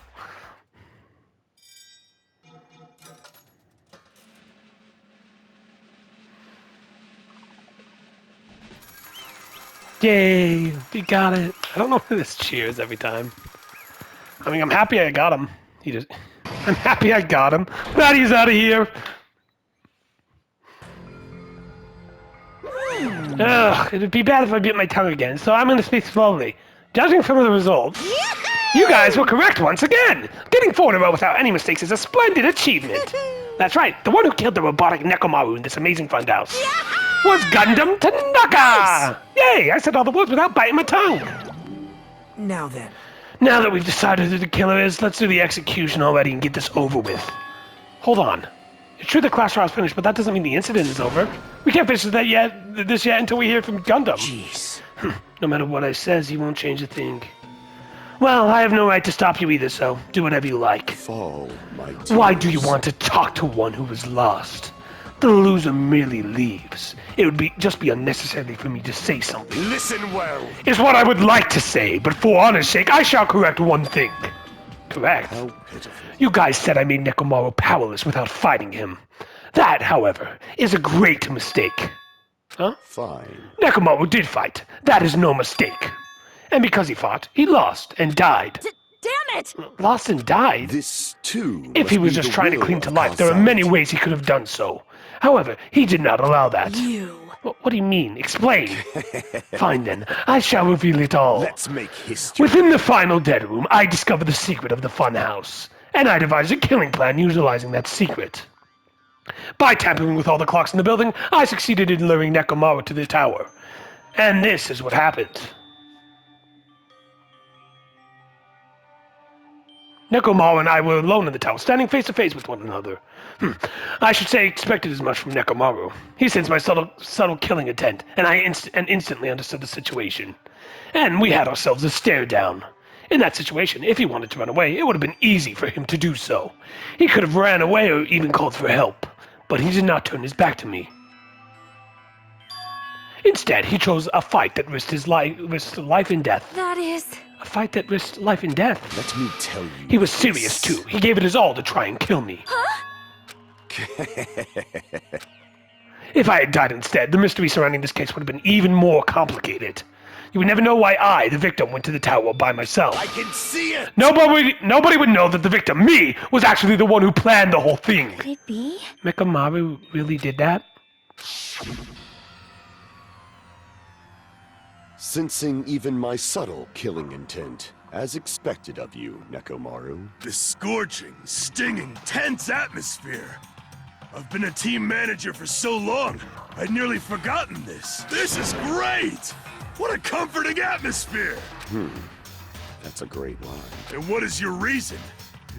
[SPEAKER 1] Yay! We got it. I don't know who this cheers every time. I mean, I'm happy I got him. I'm happy I got him. Glad he's out of here. Ugh, it'd be bad if I bit my tongue again, so I'm gonna speak slowly. Judging from the results, you guys were correct once again. Getting 4 in a row without any mistakes is a splendid achievement. That's right, the one who killed the robotic Nekomaru in this amazing funhouse was Gundam Tanaka! Nice. Yay, I said all the words without biting my tongue.
[SPEAKER 2] Now then.
[SPEAKER 1] Now that we've decided who the killer is, let's do the execution already and get this over with. Hold on. It's true the class trial's finished, but that doesn't mean the incident is over. We can't finish this yet until we hear from Gundam.
[SPEAKER 2] Jeez.
[SPEAKER 1] No matter what I says, you won't change a thing. Well, I have no right to stop you either, so do whatever you like.
[SPEAKER 6] Fall, my tears.
[SPEAKER 1] Why do you want to talk to one who was lost? The loser merely leaves. It would just be unnecessary for me to say something.
[SPEAKER 6] Listen well.
[SPEAKER 1] Is what I would like to say, but for honor's sake, I shall correct one thing. Correct.
[SPEAKER 6] How pitiful.
[SPEAKER 1] You guys said I made Nekomaru powerless without fighting him. That, however, is a great mistake. Huh?
[SPEAKER 6] Fine.
[SPEAKER 1] Nekomaru did fight. That is no mistake. And because he fought, he lost and died.
[SPEAKER 5] Damn it!
[SPEAKER 1] Lost and died?
[SPEAKER 6] This, too,
[SPEAKER 1] If
[SPEAKER 6] must
[SPEAKER 1] he was
[SPEAKER 6] be
[SPEAKER 1] just
[SPEAKER 6] the
[SPEAKER 1] trying to
[SPEAKER 6] will
[SPEAKER 1] cling to
[SPEAKER 6] of
[SPEAKER 1] life, there are many
[SPEAKER 6] causality.
[SPEAKER 1] ways he could have done so. However, he did not allow that.
[SPEAKER 5] You.
[SPEAKER 1] What do you mean? Explain. Fine then, I shall reveal it all.
[SPEAKER 6] Let's make history.
[SPEAKER 1] Within the final dead room, I discovered the secret of the funhouse, and I devised a killing plan utilizing that secret. By tampering with all the clocks in the building, I succeeded in luring Nekomaru to the tower. And this is what happened. Nekomaru and I were alone in the tower, standing face to face with one another. I should say I expected as much from Nekomaru. He sensed my subtle killing intent, and I instantly understood the situation. And we had ourselves a stare down. In that situation, if he wanted to run away, it would have been easy for him to do so. He could have ran away or even called for help, but he did not turn his back to me. Instead, he chose a fight that risked life and death.
[SPEAKER 5] That is...
[SPEAKER 1] A fight that risked life and death.
[SPEAKER 6] Let me tell you.
[SPEAKER 1] He was serious too. He gave it his all to try and kill me. If I had died instead, the mystery surrounding this case would have been even more complicated. You would never know why I, the victim, went to the tower by myself.
[SPEAKER 6] I can see it!
[SPEAKER 1] Nobody would know that the victim, me, was actually the one who planned the whole thing.
[SPEAKER 9] Could it be?
[SPEAKER 1] Nekomaru really did that?
[SPEAKER 6] Sensing even my subtle killing intent, as expected of you, Nekomaru.
[SPEAKER 10] The scorching, stinging, tense atmosphere. I've been a team manager for so long, I'd nearly forgotten this. This is great! What a comforting atmosphere!
[SPEAKER 6] That's a great line.
[SPEAKER 10] And what is your reason?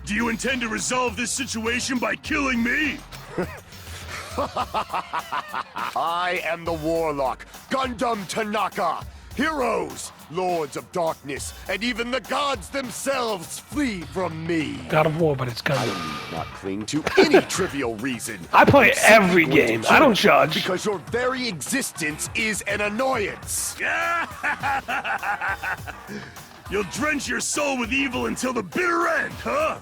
[SPEAKER 10] Do you intend to resolve this situation by killing me?
[SPEAKER 6] I am the Warlock, Gundam Tanaka! Heroes, Lords of Darkness, and even the gods themselves flee from me!
[SPEAKER 1] God of War, but it's
[SPEAKER 6] I
[SPEAKER 1] Gundam.
[SPEAKER 6] need not cling to any trivial reason.
[SPEAKER 1] I play
[SPEAKER 6] I'm simply
[SPEAKER 1] every
[SPEAKER 6] going to
[SPEAKER 1] game.
[SPEAKER 6] kill
[SPEAKER 1] I don't
[SPEAKER 6] you
[SPEAKER 1] judge.
[SPEAKER 6] Because your very existence is an annoyance.
[SPEAKER 10] You'll drench your soul with evil until the bitter end, huh?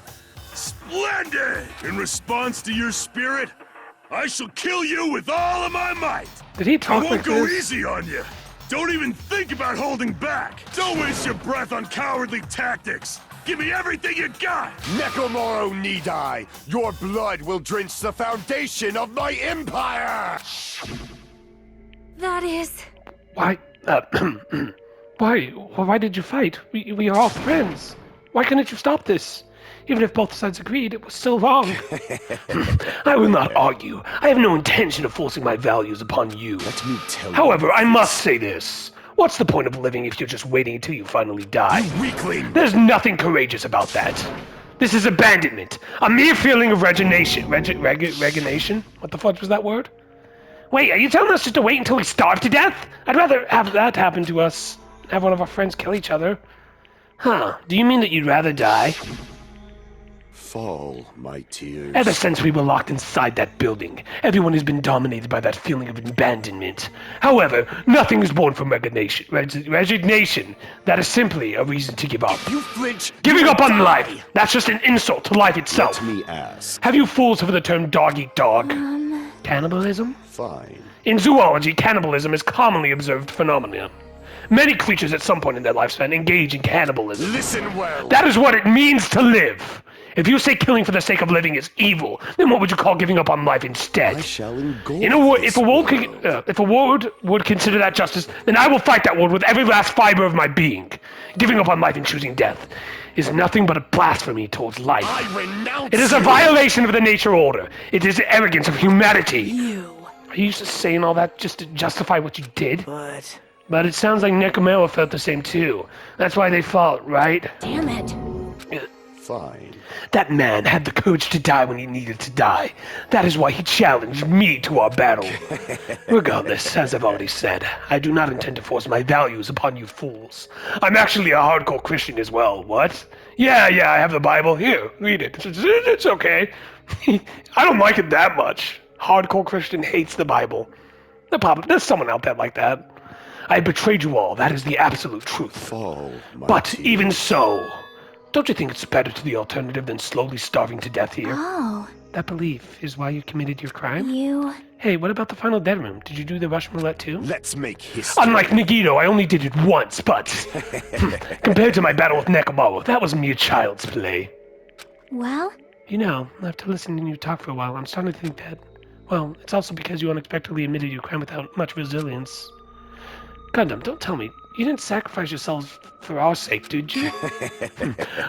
[SPEAKER 10] Splendid! In response to your spirit, I shall kill you with all of my might.
[SPEAKER 1] Did he
[SPEAKER 10] I
[SPEAKER 1] talk
[SPEAKER 10] won't
[SPEAKER 1] like
[SPEAKER 10] go
[SPEAKER 1] this?
[SPEAKER 10] easy on you. Don't even think about holding back! Don't waste your breath on cowardly tactics! Give me everything you got!
[SPEAKER 6] Nekomaru Nidai, your blood will drench the foundation of my empire!
[SPEAKER 5] That is...
[SPEAKER 1] Why, why did you fight? We are all friends. Why couldn't you stop this? Even if both sides agreed, it was still wrong. I will not argue. I have no intention of forcing my values upon you.
[SPEAKER 6] Let me tell you.
[SPEAKER 1] However, I must say this. What's the point of living if you're just waiting until you finally die?
[SPEAKER 6] You weakling!
[SPEAKER 1] There's nothing courageous about that. This is abandonment. A mere feeling of resignation. Resignation? What the fuck was that word? Wait, are you telling us just to wait until we starve to death? I'd rather have that happen to us. Have one of our friends kill each other. Huh. Do you mean that you'd rather die?
[SPEAKER 6] Fall, my tears.
[SPEAKER 1] Ever since we were locked inside that building, everyone has been dominated by that feeling of abandonment. However, nothing is born from resignation. That is simply a reason to give up.
[SPEAKER 6] You flinch.
[SPEAKER 1] Giving up on life. That's just an insult to life itself.
[SPEAKER 6] Let me ask.
[SPEAKER 1] Have you fools heard of the term dog eat dog? Cannibalism?
[SPEAKER 6] Fine.
[SPEAKER 1] In zoology, cannibalism is commonly observed phenomenon. Many creatures at some point in their lifespan engage in cannibalism.
[SPEAKER 6] Listen well.
[SPEAKER 1] That is what it means to live. If you say killing for the sake of living is evil, then what would you call giving up on life instead?
[SPEAKER 6] I shall engulf
[SPEAKER 1] In a word,
[SPEAKER 6] this
[SPEAKER 1] if a world would consider that justice, then I will fight that world with every last fiber of my being. Giving up on life and choosing death is nothing but a blasphemy towards life.
[SPEAKER 6] I renounce
[SPEAKER 1] It is a
[SPEAKER 6] you.
[SPEAKER 1] violation of the nature order. It is the arrogance of humanity. Are you just saying all that just to justify what you did? But it sounds like Nekomaru felt the same too. That's why they fought, right?
[SPEAKER 5] Damn it.
[SPEAKER 6] Fine.
[SPEAKER 1] That man had the courage to die when he needed to die. That is why he challenged me to our battle. Regardless, as I've already said, I do not intend to force my values upon you fools. I'm actually a hardcore Christian as well. What? Yeah, I have the Bible. Here, read it. It's okay. I don't like it that much. Hardcore Christian hates the Bible. There's someone out there like that. I betrayed you all. That is the absolute truth.
[SPEAKER 6] Fall, my
[SPEAKER 1] But
[SPEAKER 6] tears.
[SPEAKER 1] even so, don't you think it's better to the alternative than slowly starving to death here?
[SPEAKER 9] Oh,
[SPEAKER 1] That belief is why you committed your crime?
[SPEAKER 9] you...
[SPEAKER 1] Hey, what about the final dead room? Did you do the Russian roulette too?
[SPEAKER 6] Let's make history.
[SPEAKER 1] Unlike Nagito, I only did it once, but compared to my battle with Nekomaru, that was mere child's play.
[SPEAKER 9] Well,
[SPEAKER 1] You know, after listening to you talk for a while, I'm starting to think that, well, it's also because you unexpectedly admitted your crime without much resilience. Gundam, don't tell me. You didn't sacrifice yourselves for our sake, did you?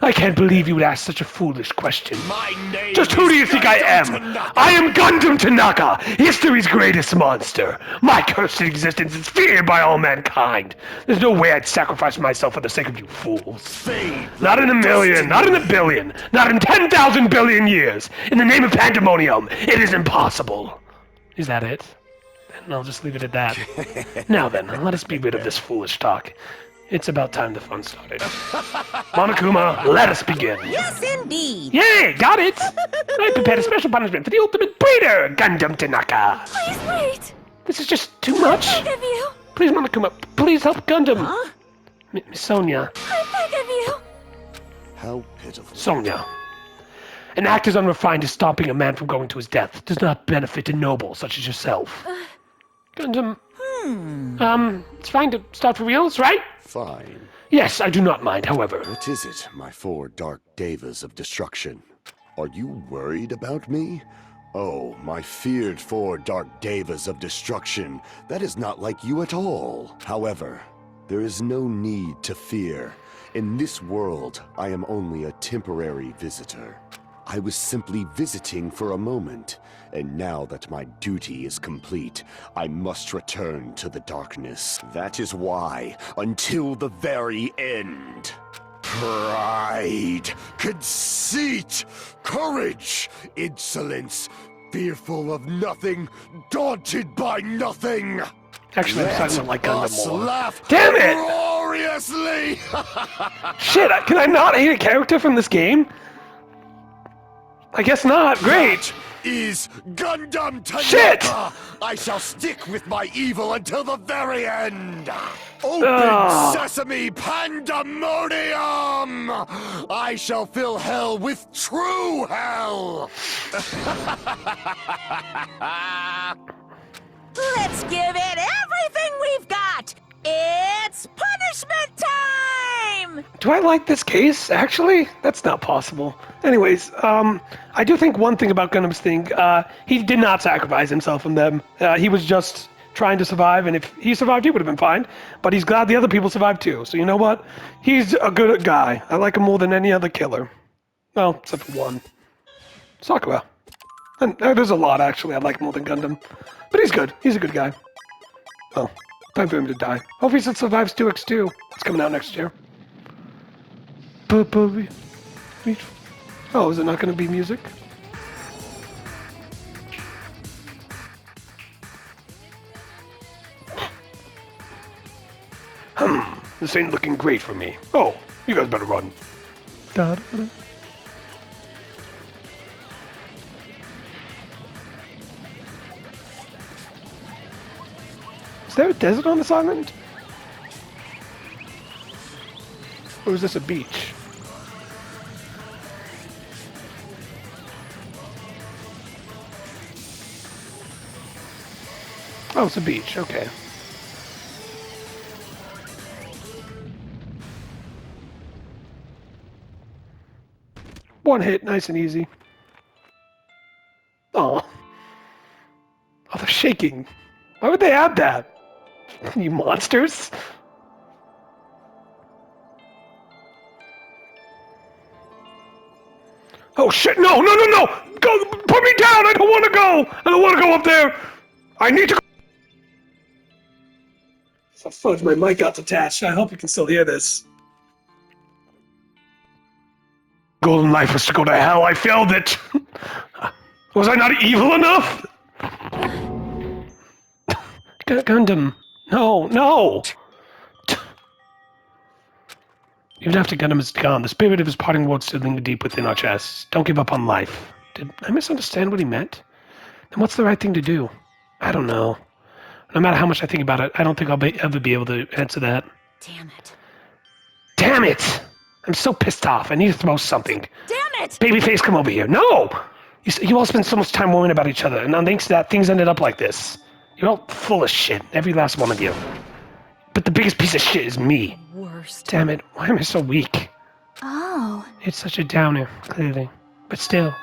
[SPEAKER 1] I can't believe you would ask such a foolish question.
[SPEAKER 6] My name
[SPEAKER 1] Just who do you
[SPEAKER 6] is
[SPEAKER 1] think I am?
[SPEAKER 6] Gundam Tanaka.
[SPEAKER 1] I am Gundam Tanaka, history's greatest monster. My cursed existence is feared by all mankind. There's no way I'd sacrifice myself for the sake of you fools.
[SPEAKER 6] Fade.
[SPEAKER 1] Not in a million, not in a billion, not in 10,000 billion years. In the name of pandemonium, it is impossible. Is that it? Then I'll just leave it at that. Now then, let us be rid of this foolish talk. It's about time the fun started. Monokuma, let us begin.
[SPEAKER 4] Yes, indeed.
[SPEAKER 1] Yay, got it! I prepared a special punishment for the ultimate breeder, Gundam Tanaka.
[SPEAKER 5] Please wait.
[SPEAKER 1] This is just too much.
[SPEAKER 5] I beg of you.
[SPEAKER 1] Please, Monokuma, please help Gundam.
[SPEAKER 4] Huh?
[SPEAKER 1] Miss Sonia.
[SPEAKER 5] I beg of you.
[SPEAKER 6] How pitiful.
[SPEAKER 1] Sonia. An act as unrefined as stopping a man from going to his death does not benefit a noble such as yourself. Gundam. It's fine to start for reals, right?
[SPEAKER 6] Fine.
[SPEAKER 1] Yes, I do not mind, however.
[SPEAKER 6] What is it, my four dark devas of destruction? Are you worried about me? Oh, my feared four dark devas of destruction. That is not like you at all. However, there is no need to fear. In this world, I am only a temporary visitor. I was simply visiting for a moment, and now that my duty is complete, I must return to the darkness. That is why, until the very end. Pride, conceit, courage, insolence, fearful of nothing, daunted by nothing.
[SPEAKER 1] Actually, I'm starting to like
[SPEAKER 6] Us
[SPEAKER 1] Gundam more.
[SPEAKER 6] laugh
[SPEAKER 1] Damn it!
[SPEAKER 6] gloriously!
[SPEAKER 1] Shit, can I not hate a character from this game? I guess not. Great.
[SPEAKER 6] Is Gundam Tanaka.
[SPEAKER 1] Shit!
[SPEAKER 6] I shall stick with my evil until the very end. Open sesame pandemonium! I shall fill hell with true hell.
[SPEAKER 4] Let's give it everything we've got. It's punishment time!
[SPEAKER 1] Do I like this case, actually? That's not possible. Anyways, I do think one thing about Gundam's thing, he did not sacrifice himself from them. He was just trying to survive, and if he survived, he would have been fine. But he's glad the other people survived too. So you know what? He's a good guy. I like him more than any other killer. Well, except for one. Sakura. And there's a lot, actually, I like more than Gundam. But he's good. He's a good guy. Oh, time for him to die. Hopefully he survives 2x2. It's coming out next year. Oh, is it not going to be music? This ain't looking great for me. Oh, you guys better run. Da-da-da. Is there a desert on this island? Or is this a beach? Oh, it's a beach, okay. One hit, nice and easy. Oh. Oh, they're shaking. Why would they add that? You monsters? Oh shit, no! Go, put me down! I don't want to go! I don't want to go up there! I need to go! Oh, fudge, my mic got detached. I hope you can still hear this. Golden life was to go to hell. I failed it! Was I not evil enough? Gundam. No! Even after Gundam is gone, the spirit of his parting words still linger deep within our chests. Don't give up on life. Did I misunderstand what he meant? Then what's the right thing to do? I don't know. No matter how much I think about it, I don't think I'll ever be able to answer that.
[SPEAKER 5] Damn it.
[SPEAKER 1] Damn it! I'm so pissed off. I need to throw something.
[SPEAKER 5] Damn it!
[SPEAKER 1] Babyface, come over here. No! You all spend so much time worrying about each other, and thanks to that, things ended up like this. You're all full of shit, every last one of you. But the biggest piece of shit is me.
[SPEAKER 5] Worst.
[SPEAKER 1] Damn it, why am I so weak?
[SPEAKER 9] Oh.
[SPEAKER 1] It's such a downer, clearly. But still,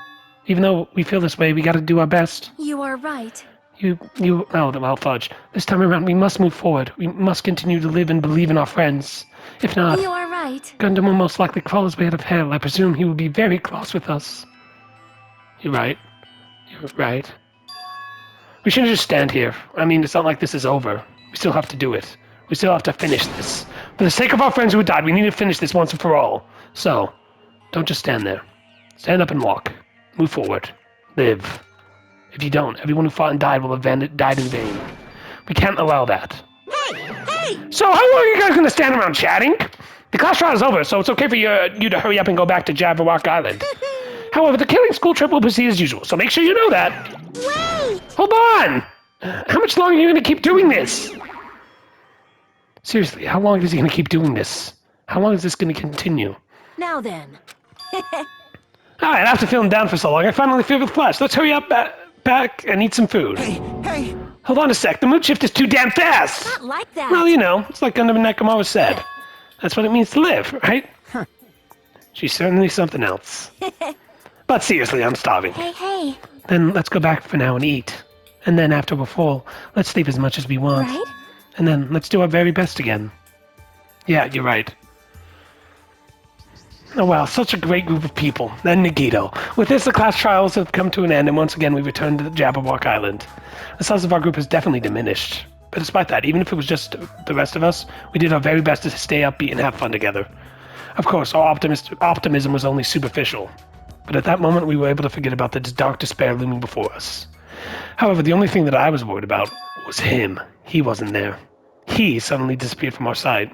[SPEAKER 1] even though we feel this way, we gotta do our best.
[SPEAKER 5] You are right.
[SPEAKER 1] Oh, well, fudge. This time around, we must move forward. We must continue to live and believe in our friends. If not,
[SPEAKER 5] You are right.
[SPEAKER 1] Gundam will most likely crawl his way out of hell. I presume he will be very cross with us. You're right. You're right. We shouldn't just stand here. I mean, it's not like this is over. We still have to do it. We still have to finish this. For the sake of our friends who died, we need to finish this once and for all. So, don't just stand there. Stand up and walk. Move forward. Live. If you don't, everyone who fought and died will have died in vain. We can't allow that.
[SPEAKER 4] Hey!
[SPEAKER 1] So how long are you guys going to stand around chatting? The class trial is over, so it's okay for you to hurry up and go back to Jabberwock Island. However, the killing school trip will proceed as usual, so make sure you know that.
[SPEAKER 9] Wait!
[SPEAKER 1] Hold on! How much longer are you going to keep doing this? Seriously, how long is he going to keep doing this? How long is this going to continue?
[SPEAKER 5] Now then.
[SPEAKER 1] Alright, after feeling down for so long, I finally feel the flesh. Let's hurry up back and eat some food.
[SPEAKER 8] Hey!
[SPEAKER 1] Hold on a sec, the mood shift is too damn fast!
[SPEAKER 5] Not like that.
[SPEAKER 1] Well, you know, it's like Gundam and Nekomaru said. That's what it means to live, right? She's certainly something else. But seriously, I'm starving.
[SPEAKER 9] Hey.
[SPEAKER 1] Then let's go back for now and eat. And then after we're full, let's sleep as much as we want.
[SPEAKER 9] Right?
[SPEAKER 1] And then let's do our very best again. Yeah, you're right. Oh wow, such a great group of people. Then Nagito. With this, the class trials have come to an end, and once again we return to Jabberwock Island. The size of our group has definitely diminished. But despite that, even if it was just the rest of us, we did our very best to stay upbeat and have fun together. Of course, our optimism was only superficial. But at that moment, we were able to forget about the dark despair looming before us. However, the only thing that I was worried about was him. He wasn't there. He suddenly disappeared from our sight.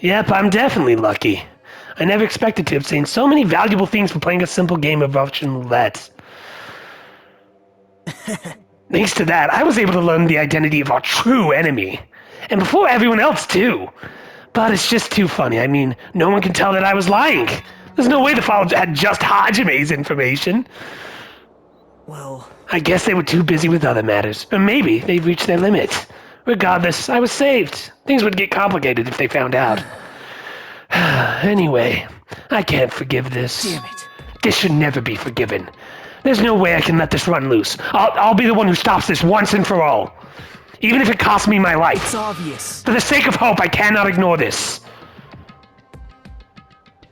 [SPEAKER 1] Yep, I'm definitely lucky. I never expected to obtain so many valuable things for playing a simple game of Russian roulette. Thanks to that, I was able to learn the identity of our true enemy. And before everyone else, too. But it's just too funny. I mean, no one can tell that I was lying. There's no way the file had just Hajime's information.
[SPEAKER 2] Well,
[SPEAKER 1] I guess they were too busy with other matters. Or maybe they've reached their limit. Regardless, I was saved. Things would get complicated if they found out. Anyway, I can't forgive this.
[SPEAKER 2] damn it.
[SPEAKER 1] This should never be forgiven. There's no way I can let this run loose. I'll be the one who stops this once and for all. Even if it costs me my life.
[SPEAKER 2] It's obvious.
[SPEAKER 1] For the sake of hope, I cannot ignore this.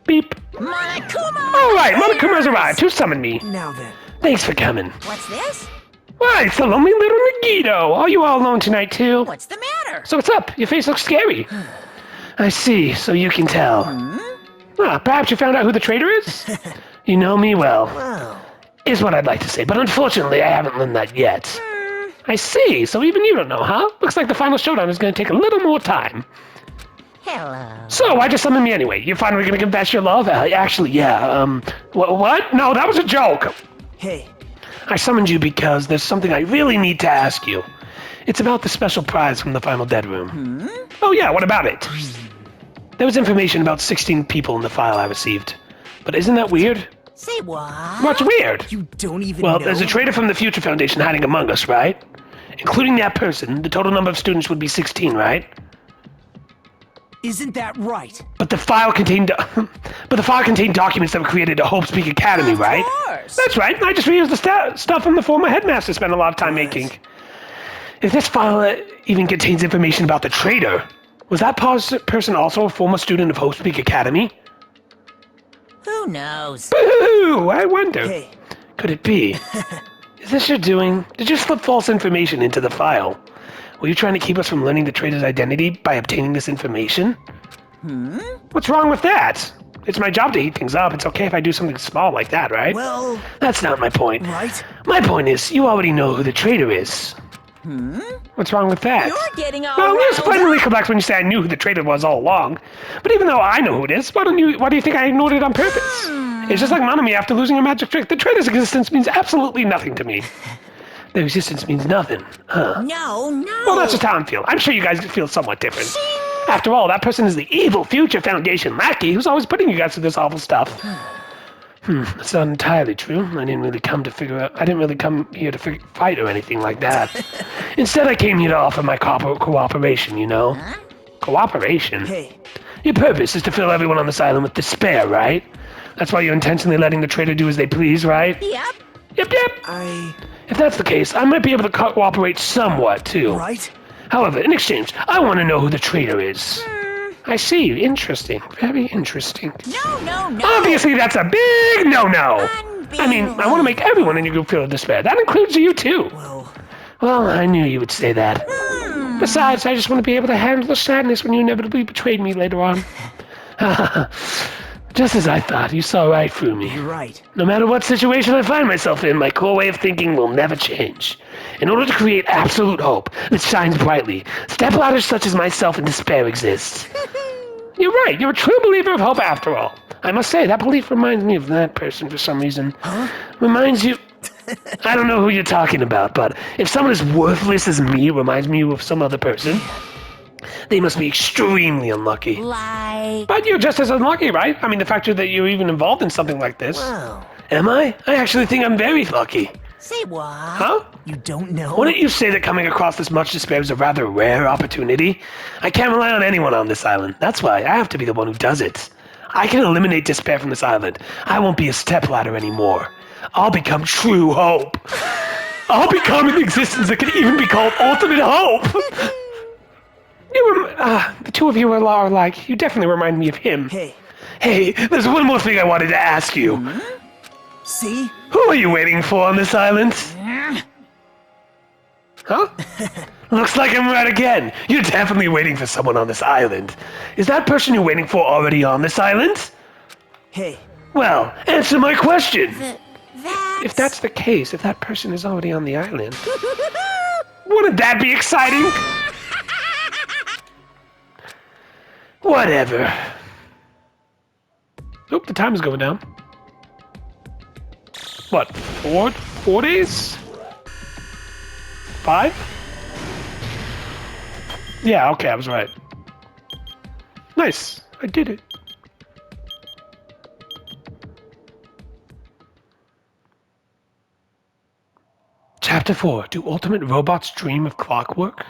[SPEAKER 1] Beep.
[SPEAKER 4] Monokuma!
[SPEAKER 1] All right, Monokuma's arrived. Who summoned me?
[SPEAKER 2] Now then.
[SPEAKER 1] Thanks for coming.
[SPEAKER 4] What's this?
[SPEAKER 1] Why, it's the lonely little Nagito. Are you all alone tonight, too?
[SPEAKER 4] What's the matter?
[SPEAKER 1] So what's up? Your face looks scary. I see, so you can tell. Perhaps you found out who the traitor is? You know me well.
[SPEAKER 2] Wow.
[SPEAKER 1] Is what I'd like to say, but unfortunately I haven't learned that yet. I see, so even you don't know, huh? Looks like the final showdown is going to take a little more time.
[SPEAKER 4] Hello.
[SPEAKER 1] So, why'd you summon me anyway? You're finally going to confess your love? Actually, yeah, what? No, that was a joke.
[SPEAKER 2] Hey.
[SPEAKER 1] I summoned you because there's something I really need to ask you. It's about the special prize from the final dead room. Oh yeah, what about it? There was information about 16 people in the file I received. But isn't that weird?
[SPEAKER 4] Say what?
[SPEAKER 1] What's weird?
[SPEAKER 2] You don't even
[SPEAKER 1] Well,
[SPEAKER 2] know?
[SPEAKER 1] there's a traitor from the Future Foundation hiding among us, right? Including that person, the total number of students would be 16, right?
[SPEAKER 2] Isn't that right?
[SPEAKER 1] But the file contained documents that were created at Hope Speak Academy, right?
[SPEAKER 4] Of course.
[SPEAKER 1] That's right. I just reused the stuff from the former headmaster spent a lot of time making. If this file even contains information about the traitor, was that person also a former student of Hope Speak Academy?
[SPEAKER 4] Who knows?
[SPEAKER 1] Boo! I wonder.
[SPEAKER 2] Hey.
[SPEAKER 1] Could it be? Is this your doing? Did you slip false information into the file? Were you trying to keep us from learning the traitor's identity by obtaining this information? What's wrong with that? It's my job to heat things up. It's okay if I do something small like that, right?
[SPEAKER 2] Well,
[SPEAKER 1] That's not my point.
[SPEAKER 2] right?
[SPEAKER 1] My point is, you already know who the traitor is. What's wrong with that?
[SPEAKER 4] You're getting all
[SPEAKER 1] Well, there's
[SPEAKER 4] riled
[SPEAKER 1] plenty
[SPEAKER 4] up.
[SPEAKER 1] of comebacks when you say I knew who the traitor was all along. But even though I know who it is, why do you think I ignored it on purpose? It's just like Nanami after losing a magic trick. The traitor's existence means absolutely nothing to me. Their existence means nothing, huh?
[SPEAKER 4] No.
[SPEAKER 1] Well, that's just how I feel. I'm sure you guys feel somewhat different. After all, that person is the evil Future Foundation lackey who's always putting you guys through this awful stuff. That's not entirely true. I didn't really come here to fight or anything like that. Instead, I came here to offer my cooperation, you know?
[SPEAKER 4] Huh?
[SPEAKER 1] Cooperation?
[SPEAKER 2] Hey.
[SPEAKER 1] Your purpose is to fill everyone on this island with despair, right? That's why you're intentionally letting the traitor do as they please, right?
[SPEAKER 4] Yep.
[SPEAKER 1] Yep. If that's the case, I might be able to cooperate somewhat, too.
[SPEAKER 2] Right?
[SPEAKER 1] However, in exchange, I want to know who the traitor is. I see. Interesting. Very interesting.
[SPEAKER 4] No.
[SPEAKER 1] Obviously, that's a big no-no. I mean, I want to make everyone in your group feel despair. That includes you, too. Well, I knew you would say that. Besides, I just want to be able to handle the sadness when you inevitably betrayed me later on. Just as I thought, you saw right through me.
[SPEAKER 2] You're right.
[SPEAKER 1] No matter what situation I find myself in, my core way of thinking will never change. In order to create absolute hope that shines brightly, stepladders such as myself in despair exist. You're right, you're a true believer of hope after all. I must say, that belief reminds me of that person for some reason. Reminds you... I don't know who you're talking about, but if someone as worthless as me reminds me of some other person, they must be extremely unlucky.
[SPEAKER 4] Like...
[SPEAKER 1] But you're just as unlucky, right? I mean, the fact that you're even involved in something like this.
[SPEAKER 2] Wow.
[SPEAKER 1] Am I? I actually think I'm very lucky.
[SPEAKER 4] Say what?
[SPEAKER 1] Huh?
[SPEAKER 2] You don't know?
[SPEAKER 1] Wouldn't you say that coming across this much despair is a rather rare opportunity? I can't rely on anyone on this island. That's why I have to be the one who does it. I can eliminate despair from this island. I won't be a stepladder anymore. I'll become true hope. I'll become an existence that could even be called ultimate hope. The two of you are like, you definitely remind me of him. Hey, there's one more thing I wanted to ask you.
[SPEAKER 2] See?
[SPEAKER 1] Who are you waiting for on this island? Huh? Looks like I'm right again. You're definitely waiting for someone on this island. Is that person you're waiting for already on this island?
[SPEAKER 2] Hey.
[SPEAKER 1] Well, answer my question.
[SPEAKER 4] That's...
[SPEAKER 1] If that's the case, if that person is already on the island, wouldn't that be exciting? Whatever. Oop, the time is going down. What, 4 days? 5? Yeah, okay, I was right. Nice, I did it. Chapter 4. Do ultimate robots dream of clockwork?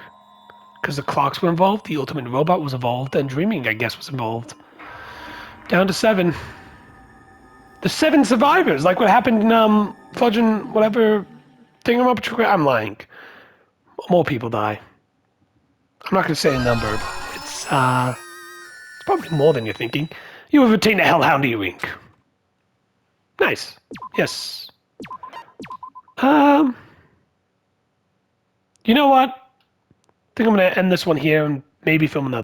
[SPEAKER 1] Because the clocks were involved, the ultimate robot was involved, and dreaming, I guess, was involved. Down to 7. The 7 survivors, like what happened in, Fudgin' whatever thing I'm lying. More people die. I'm not going to say a number, but it's probably more than you're thinking. You have obtained a Hellhound E-Ring. Nice. Yes. You know what? I think I'm going to end this one here and maybe film another.